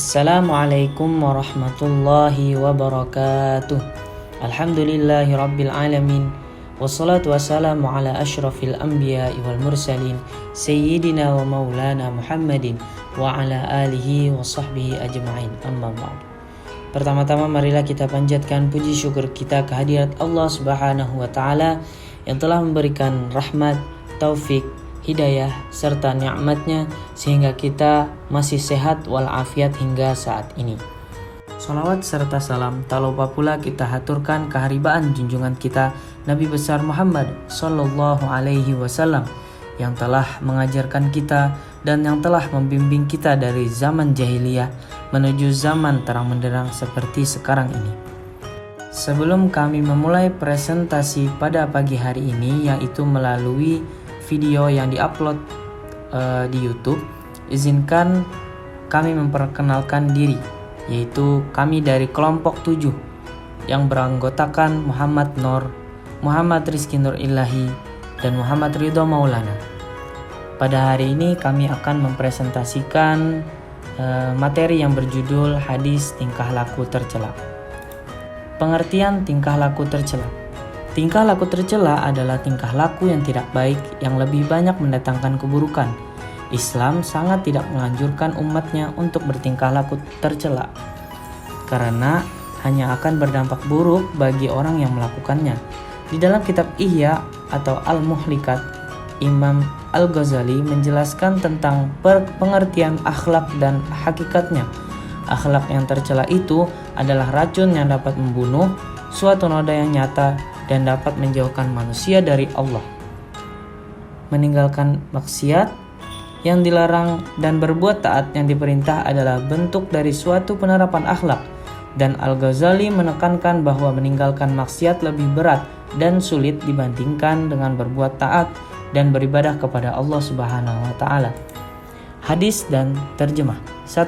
Assalamualaikum warahmatullahi wabarakatuh. Alhamdulillahi rabbil alamin. Wassalatu wassalamu ala ashrafil anbiya'i wal mursalin Sayyidina wa maulana Muhammadin wa ala alihi wa sahbihi ajma'in. Amma ba'd. Pertama-tama marilah kita panjatkan puji syukur kita kehadirat Allah Subhanahu wa taala yang telah memberikan rahmat, taufik, hidayah serta nikmatnya sehingga kita masih sehat walafiat hingga saat ini. Salawat serta salam tak lupa pula kita haturkan keharibaan junjungan kita Nabi besar Muhammad sallallahu alaihi wasallam yang telah mengajarkan kita dan yang telah membimbing kita dari zaman jahiliyah menuju zaman terang benderang seperti sekarang ini. Sebelum kami memulai presentasi pada pagi hari ini, yaitu melalui video yang diupload di YouTube, izinkan kami memperkenalkan diri, yaitu kami dari kelompok 7 yang beranggotakan Muhammad Nur, Muhammad Rizky Nur Ilahi, dan Muhammad Ridho Maulana. Pada hari ini kami akan mempresentasikan materi yang berjudul hadis tingkah laku tercela. Pengertian tingkah laku tercela. Tingkah laku tercela adalah tingkah laku yang tidak baik yang lebih banyak mendatangkan keburukan. Islam sangat tidak menganjurkan umatnya untuk bertingkah laku tercela karena hanya akan berdampak buruk bagi orang yang melakukannya. Di dalam kitab Ihya atau Al-Muhlikat, Imam Al-Ghazali menjelaskan tentang pengertian akhlak dan hakikatnya. Akhlak yang tercela itu adalah racun yang dapat membunuh, suatu noda yang nyata dan dapat menjauhkan manusia dari Allah. Meninggalkan maksiat yang dilarang dan berbuat taat yang diperintah adalah bentuk dari suatu penerapan akhlak. Dan Al-Ghazali menekankan bahwa meninggalkan maksiat lebih berat dan sulit dibandingkan dengan berbuat taat dan beribadah kepada Allah Subhanahu wa taala. Hadis dan terjemah. 1.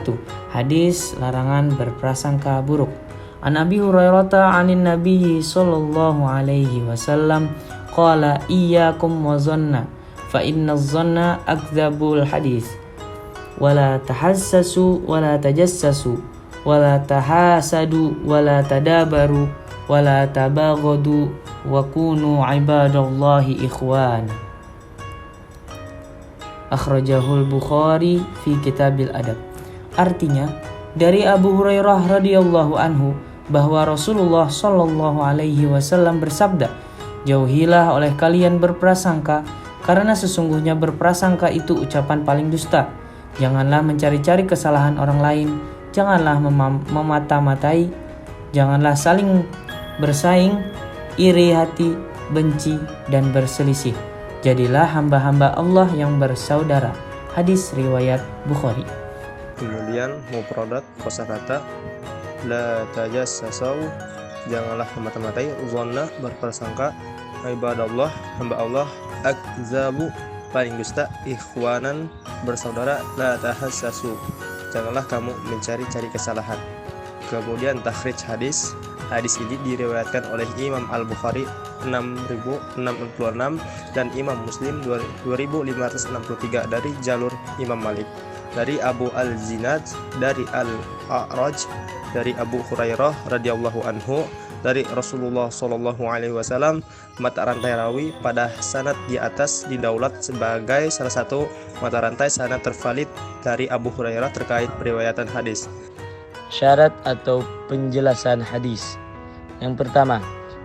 Hadis larangan berprasangka buruk. An Abi Hurairah 'anin Nabi sallallahu alaihi wasallam qala iyyakum wa dhanna fa inna dhanna akdzabul hadis wala tahassasu wala tajassasu wala tahasadu wala tadabaru wala tabaghadu wa kunu ibadallahi ikhwan. Akhrajahul Bukhari fi Kitabil Adab. Artinya, dari Abu Hurairah radhiyallahu anhu bahwa Rasulullah Shallallahu alaihi wasallam bersabda, "Jauhilah oleh kalian berprasangka, karena sesungguhnya berprasangka itu ucapan paling dusta. Janganlah mencari-cari kesalahan orang lain, janganlah memata-matai, janganlah saling bersaing, iri hati, benci dan berselisih. Jadilah hamba-hamba Allah yang bersaudara." Hadis riwayat Bukhari. Kemudian mufradat kosakata la tajassasu, janganlah memata-matai, dhanna berprasangka, ibadallah hamba Allah, akzabu paling dusta, ikhwanan bersaudara, la tahassasu janganlah kamu mencari-cari kesalahan. Kemudian takhrij hadis. Hadis ini diriwayatkan oleh Imam Al-Bukhari 6066 dan Imam Muslim 2563 dari jalur Imam Malik, dari Abu Al-Zinad, dari Al-A'raj, dari Abu Hurairah radhiyallahu anhu, dari Rasulullah sallallahu alaihi wasallam. Mata rantai rawi pada sanad di atas didaulat sebagai salah satu mata rantai sanad tervalid dari Abu Hurairah terkait periwayatan hadis. Syarat atau penjelasan hadis. Yang pertama,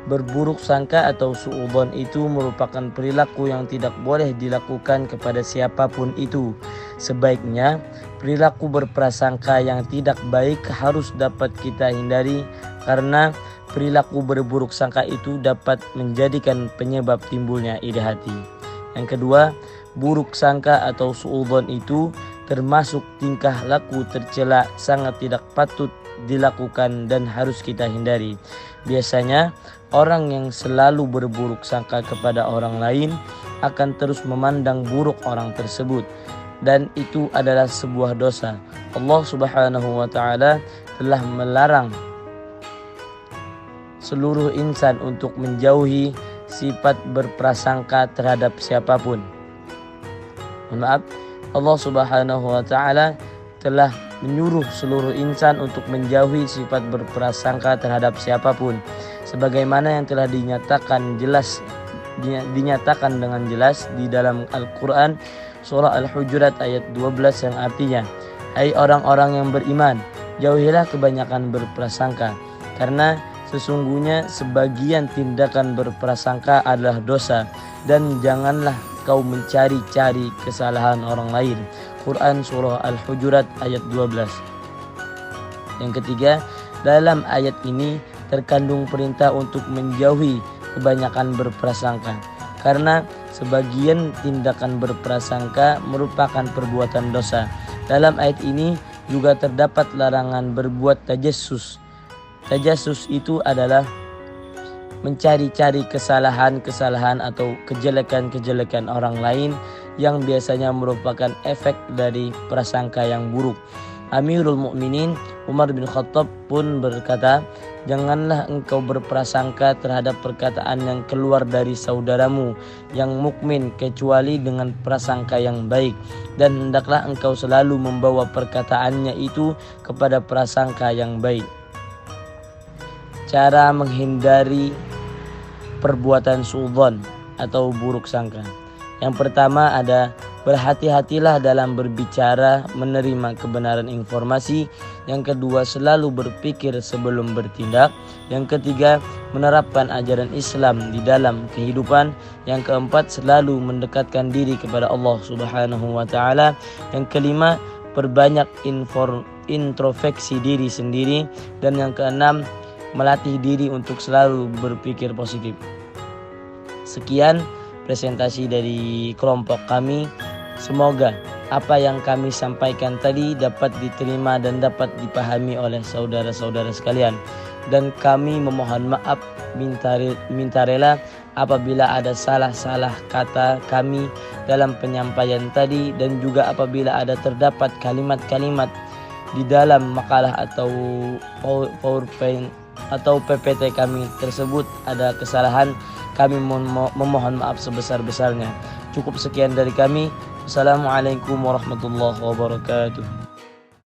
berburuk sangka atau suudzon itu merupakan perilaku yang tidak boleh dilakukan kepada siapapun itu. Sebaiknya, perilaku berprasangka yang tidak baik harus dapat kita hindari karena perilaku berburuk sangka itu dapat menjadikan penyebab timbulnya iri hati. Yang kedua, buruk sangka atau suudzon itu termasuk tingkah laku tercela sangat tidak patut dilakukan dan harus kita hindari. Biasanya orang yang selalu berburuk sangka kepada orang lain akan terus memandang buruk orang tersebut, dan itu adalah sebuah dosa. Allah Subhanahu wa taala telah melarang seluruh insan untuk menjauhi sifat berprasangka terhadap siapapun. Allah Subhanahu wa taala telah menyuruh seluruh insan untuk menjauhi sifat berprasangka terhadap siapapun, sebagaimana yang telah dinyatakan dengan jelas di dalam Al-Quran surah Al-Hujurat ayat 12 yang artinya, hai orang-orang yang beriman, jauhilah kebanyakan berprasangka, karena sesungguhnya sebagian tindakan berprasangka adalah dosa, dan janganlah kau mencari-cari kesalahan orang lain. Quran surah Al-Hujurat ayat 12. Yang ketiga, dalam ayat ini terkandung perintah untuk menjauhi kebanyakan berprasangka, karena sebagian tindakan berprasangka merupakan perbuatan dosa. Dalam ayat ini juga terdapat larangan berbuat tajassus. Tajassus itu adalah mencari-cari kesalahan-kesalahan atau kejelekan-kejelekan orang lain yang biasanya merupakan efek dari prasangka yang buruk. Amirul Mukminin Umar bin Khattab pun berkata, janganlah engkau berprasangka terhadap perkataan yang keluar dari saudaramu yang mukmin kecuali dengan prasangka yang baik, dan hendaklah engkau selalu membawa perkataannya itu kepada prasangka yang baik. Cara menghindari perbuatan suudzon atau buruk sangka. Yang pertama ada berhati-hatilah dalam berbicara, menerima kebenaran informasi. Yang kedua, selalu berpikir sebelum bertindak. Yang ketiga, menerapkan ajaran Islam di dalam kehidupan. Yang keempat, selalu mendekatkan diri kepada Allah Subhanahu wa taala. Yang kelima, perbanyak introspeksi diri sendiri. Dan yang keenam, melatih diri untuk selalu berpikir positif. Sekian presentasi dari kelompok kami. Semoga apa yang kami sampaikan tadi dapat diterima dan dapat dipahami oleh saudara-saudara sekalian. Dan kami memohon maaf, minta rela apabila ada salah-salah kata kami dalam penyampaian tadi, dan juga apabila ada terdapat kalimat-kalimat di dalam makalah atau PowerPoint atau PPT kami tersebut ada kesalahan, kami memohon maaf sebesar-besarnya. Cukup sekian dari kami. Assalamualaikum warahmatullahi wabarakatuh.